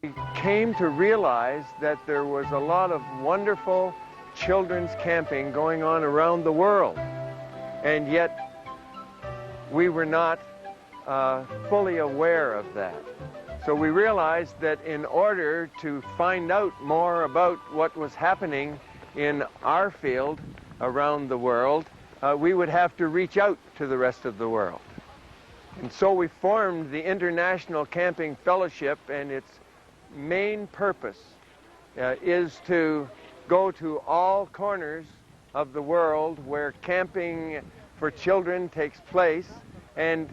We came to realize that there was a lot of wonderful children's camping going on around the world, and yet we were not fully aware of that. So we realized that in order to find out more about what was happening in our field around the world, we would have to reach out to the rest of the world. And so we formed the International Camping Fellowship, and its main purpose is to go to all corners of the world where camping for children takes place, and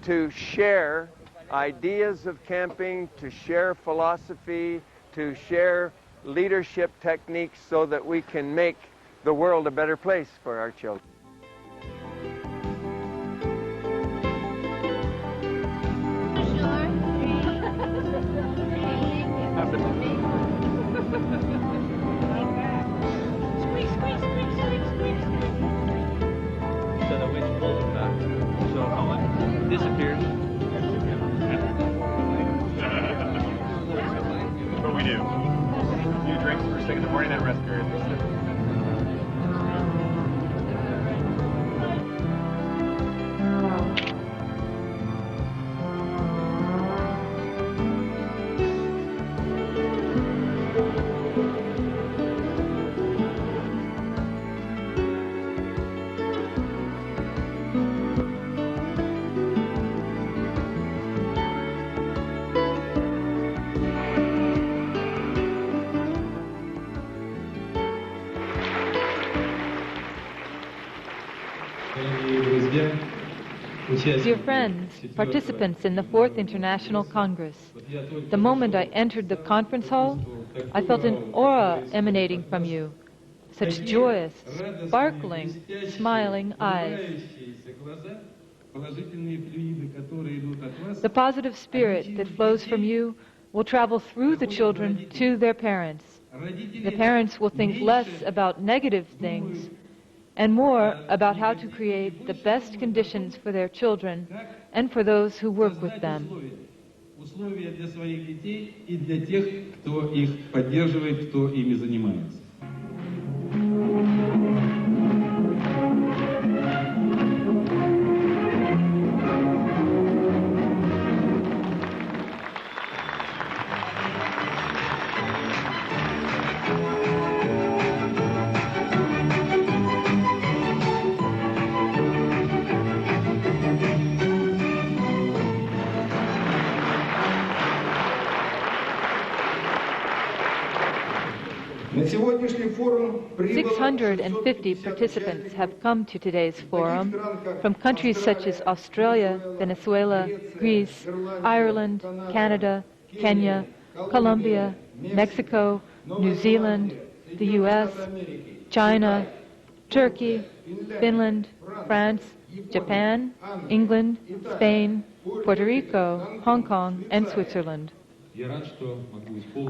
to share ideas of camping, to share philosophy, to share leadership techniques so that we can make the world a better place for our children. So the wind pulls it back. So how it disappears. That's what we do. You drink first thing in the morning, then rest period. Dear friends, participants in the 4th International Congress, the moment I entered the conference hall, I felt an aura emanating from you, such joyous, sparkling, smiling eyes. The positive spirit that flows from you will travel through the children to their parents. The parents will think less about negative things and more about how to create the best conditions for their children and for those who work with them. "650 participants have come to today's forum from countries such as Australia, Venezuela, Greece, Ireland, Canada, Kenya, Colombia, Mexico, New Zealand, the US, China, Turkey, Finland, France, Japan, England, Spain, Puerto Rico, Hong Kong, and Switzerland.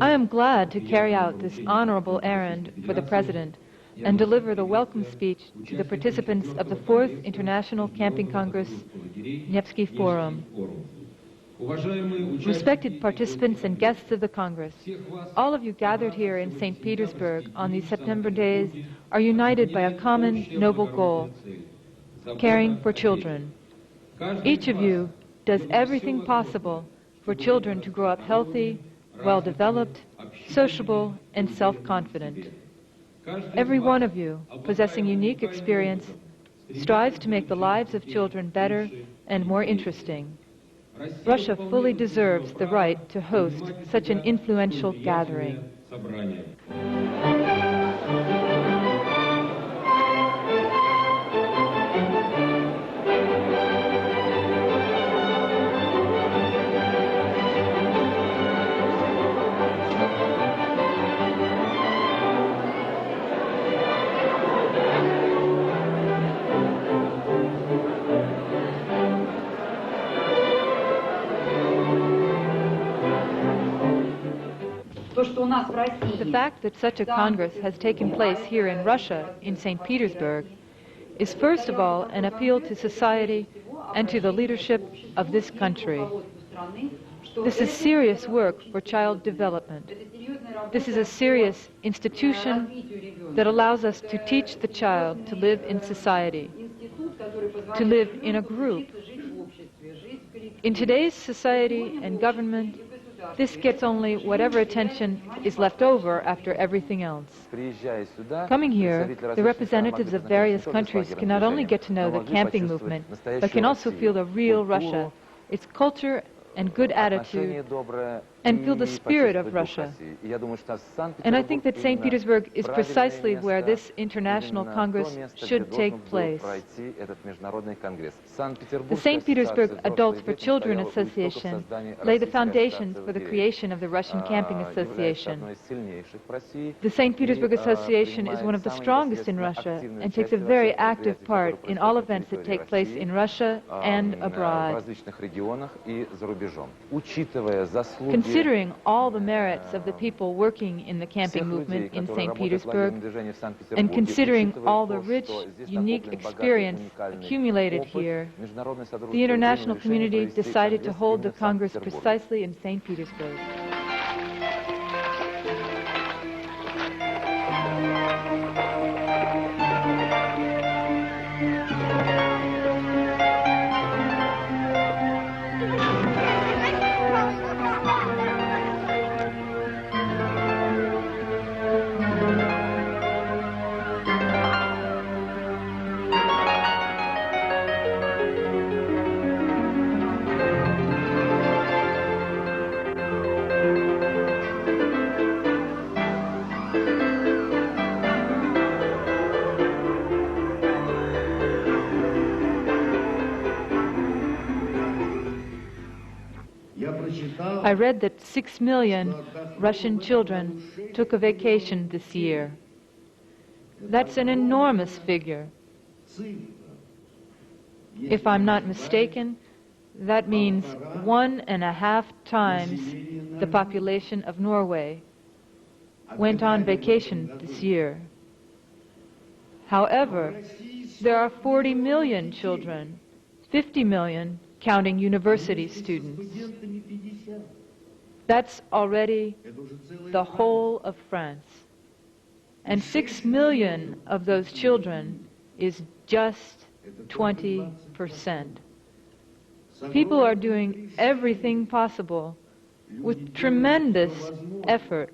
I am glad to carry out this honorable errand for the President and deliver the welcome speech to the participants of the 4th International Camping Congress, Nevsky Forum. Respected participants and guests of the Congress, all of you gathered here in St. Petersburg on these September days are united by a common noble goal: caring for children. Each of you does everything possible for children to grow up healthy, well-developed, sociable, and self-confident. Every one of you, possessing unique experience, strives to make the lives of children better and more interesting. Russia fully deserves the right to host such an influential gathering. The fact that such a Congress has taken place here in Russia, in St. Petersburg, is first of all an appeal to society and to the leadership of this country. This is serious work for child development. This is a serious institution that allows us to teach the child to live in society, to live in a group. In today's society and government, this gets only whatever attention is left over after everything else. Coming here, the representatives of various countries can not only get to know the camping movement, but can also feel the real Russia, its culture and good attitude, and feel the spirit of Russia. And I think that St. Petersburg is precisely where this international Congress should take place. The St. Petersburg Adults for Children Association laid the foundations for the creation of the Russian Camping Association. The St. Petersburg Association is one of the strongest in Russia and takes a very active part in all events that take place in Russia and abroad. Considering all the merits of the people working in the camping movement in St. Petersburg, and considering all the rich, unique experience accumulated here, the international community decided to hold the Congress precisely in St. Petersburg. I read that 6 million Russian children took a vacation this year. That's an enormous figure. If I'm not mistaken, that means 1.5 times the population of Norway went on vacation this year. However, there are 40 million children, 50 million counting university students. That's already the whole of France. And 6 million of those children is just 20%. People are doing everything possible with tremendous effort.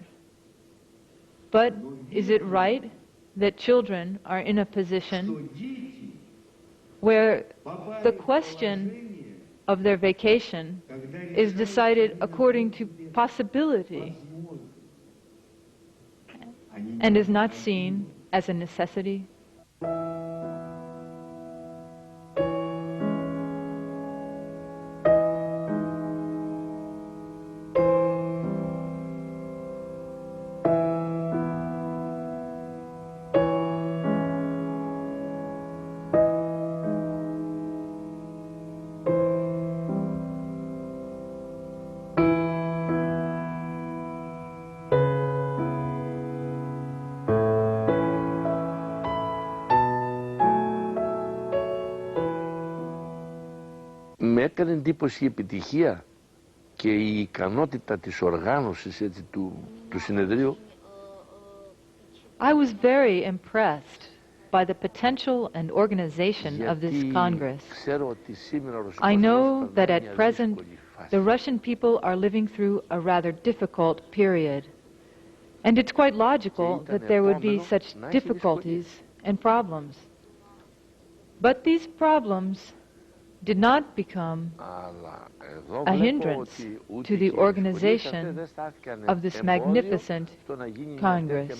But is it right that children are in a position where the question of their vacation is decided according to possibility and is not seen as a necessity? Με έκανε εντύπωση η επιτυχία και η ικανότητα της οργάνωσης έτσι, του συνεδρίου. I was very impressed by the potential and organization of this Congress. I know that at present the Russian people are living through a rather difficult period. And it's quite logical that there would be such difficulties and problems. But these problems did not become a hindrance to the organization of this magnificent Congress.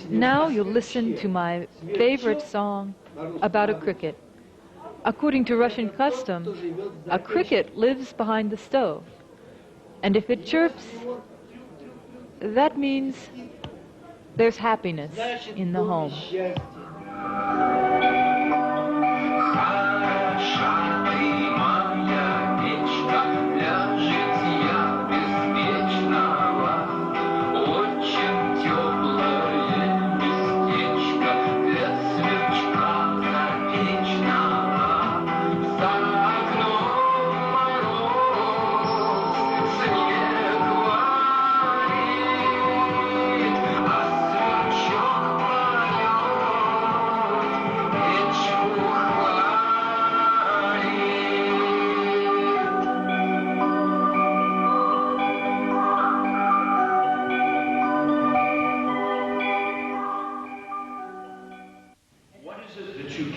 Now you'll listen to my favorite song about a cricket. According to Russian custom, a cricket lives behind the stove. And if it chirps, that means there's happiness in the home.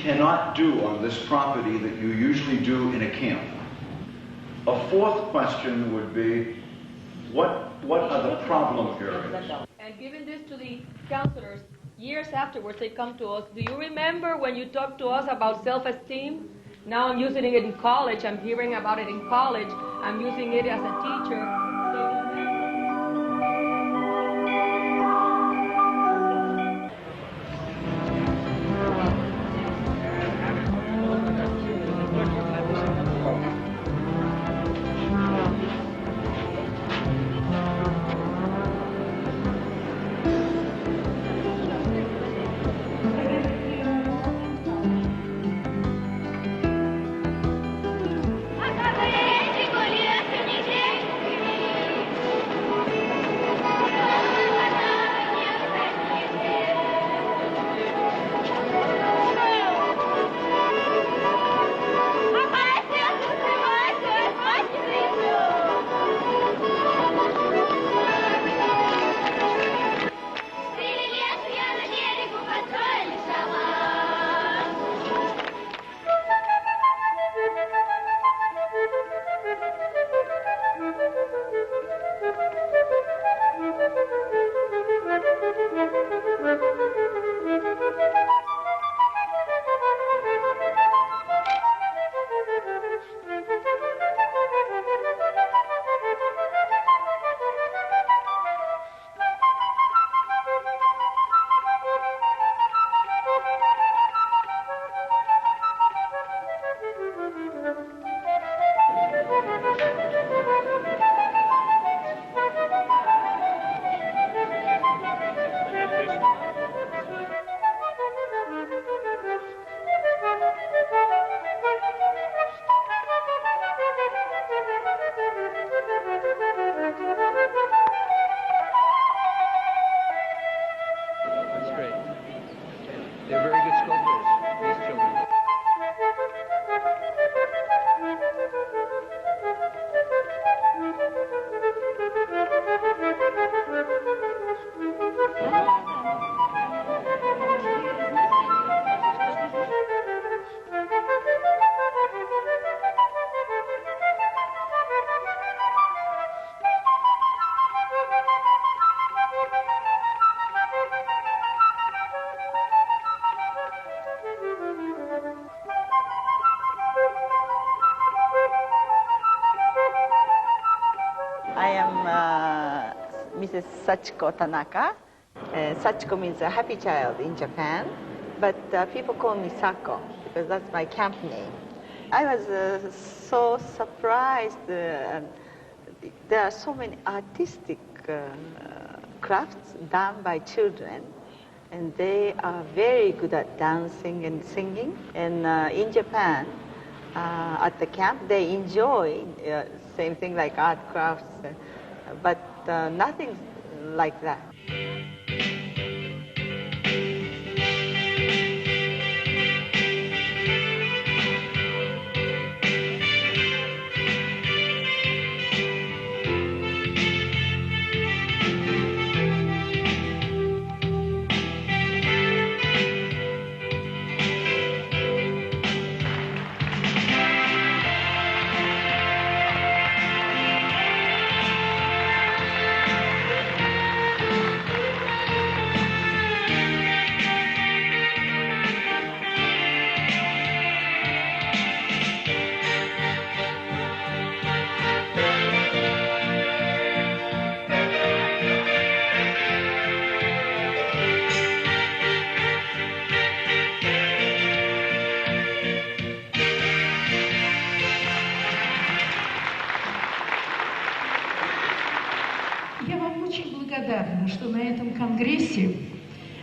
Cannot do on this property that you usually do in a camp. A fourth question would be, what are the problem areas? And giving this to the counselors, years afterwards they come to us, do you remember when you talked to us about self-esteem? Now I'm using it in college, I'm hearing about it in college, I'm using it as a teacher. They're very good sculptors, these children. I am Mrs. Sachiko Tanaka. Sachiko means a happy child in Japan, but people call me Sako because that's my camp name. I was so surprised. There are so many artistic crafts done by children, and they are very good at dancing and singing. And in Japan, at the camp, they enjoy same thing like art crafts, but nothing like that.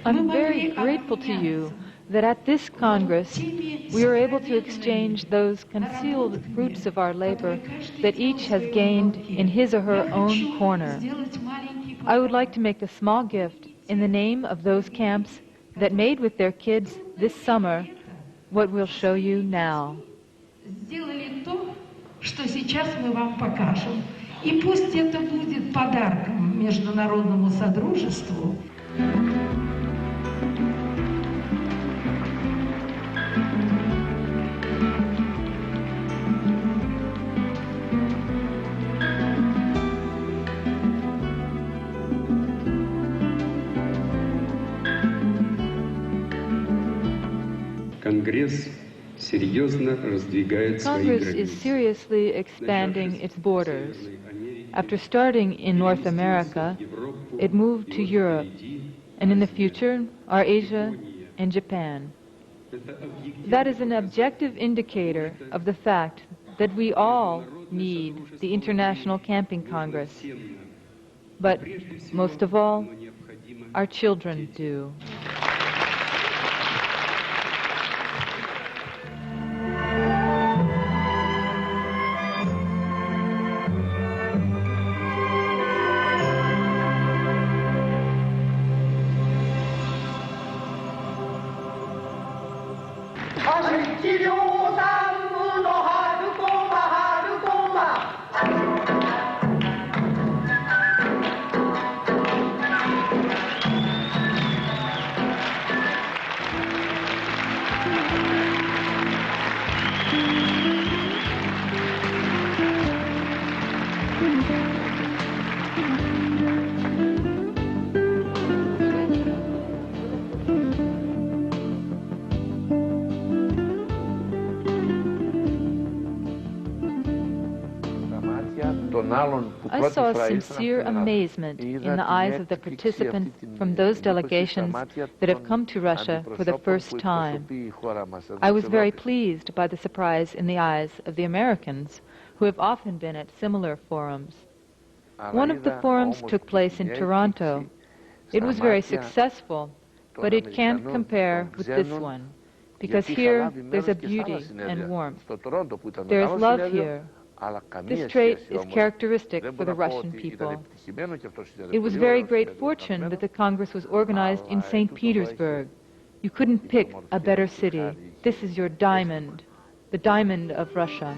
I'm very grateful to you that at this Congress we are able to exchange those concealed fruits of our labor that each has gained in his or her own corner. I would like to make a small gift in the name of those camps that made with their kids this summer what we'll show you now. Сделали то, что сейчас мы вам покажем. И пусть это будет подарком международному содружеству. Congress is seriously expanding its borders. After starting in North America, it moved to Europe, and in the future are Asia and Japan. That is an objective indicator of the fact that we all need the International Camping Congress. But most of all, our children do. I saw sincere amazement in the eyes of the participants from those delegations that have come to Russia for the first time. I was very pleased by the surprise in the eyes of the Americans, who have often been at similar forums. One of the forums took place in Toronto. It was very successful, but it can't compare with this one, because here there's a beauty and warmth. There is love here. This trait is characteristic for the Russian people. It was very great fortune that the Congress was organized in St. Petersburg. You couldn't pick a better city. This is your diamond, the diamond of Russia.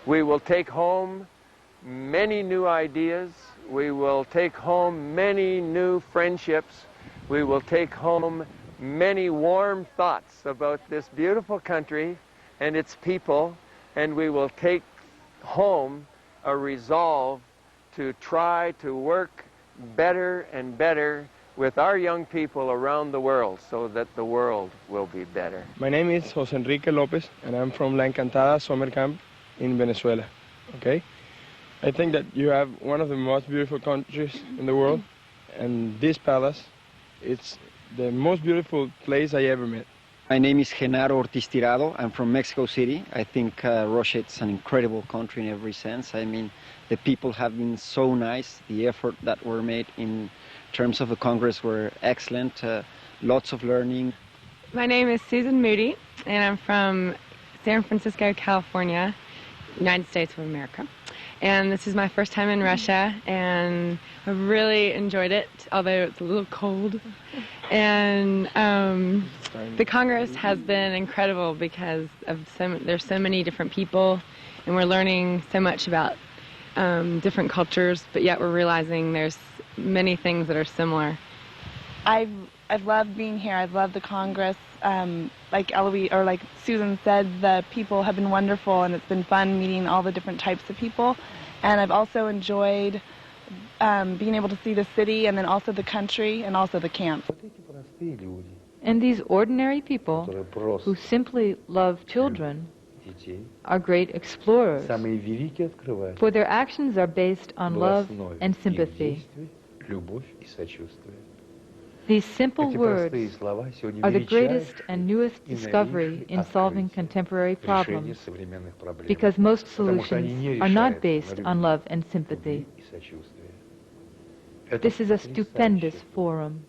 We will take home many new ideas. We will take home many new friendships. We will take home many warm thoughts about this beautiful country and its people, and we will take home a resolve to try to work better and better with our young people around the world so that the world will be better. My name is Jose Enrique Lopez, and I'm from La Encantada Summer Camp in Venezuela, okay? I think that you have one of the most beautiful countries in the world, and this palace, it's the most beautiful place I ever met. My name is Genaro Ortiz Tirado. I'm from Mexico City. I think Russia is an incredible country in every sense. I mean, the people have been so nice. The effort that were made in terms of the Congress were excellent. Lots of learning. My name is Susan Moody, and I'm from San Francisco, California, United States of America. And this is my first time in Russia, and I really enjoyed it, although it's a little cold. And the Congress has been incredible because of there's so many different people, and we're learning so much about different cultures, but yet we're realizing there's many things that are similar. I've loved being here. I've loved the Congress. Like Eloise, or like Susan said, the people have been wonderful, and it's been fun meeting all the different types of people. And I've also enjoyed being able to see the city, and then also the country, and also the camp. And these ordinary people who simply love children are great explorers, for their actions are based on love and sympathy. These simple words are the greatest and newest discovery in solving contemporary problems, because most solutions are not based on love and sympathy. This is a stupendous forum.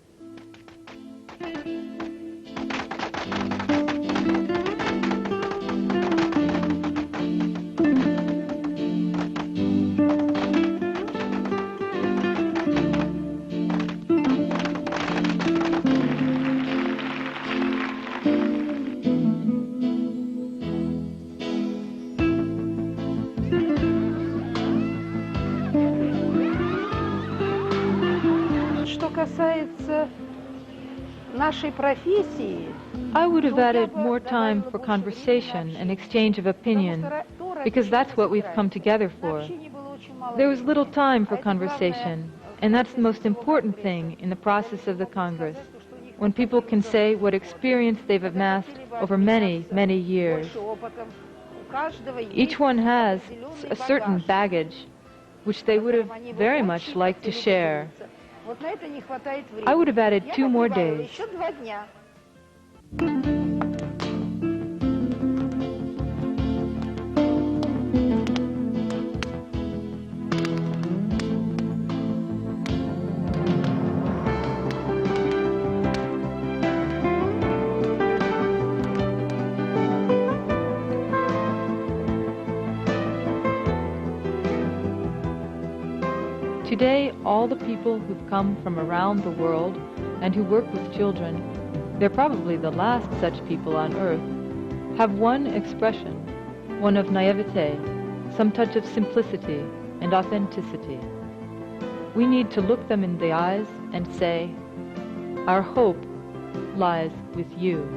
I would have added more time for conversation and exchange of opinion, because that's what we've come together for. There was little time for conversation, and that's the most important thing in the process of the Congress, when people can say what experience they've amassed over many, many years. Each one has a certain baggage, which they would have very much liked to share. I would have added 2 more days. Today, all the people who've come from around the world and who work with children, they're probably the last such people on earth, have one expression, one of naivete, some touch of simplicity and authenticity. We need to look them in the eyes and say, our hope lies with you.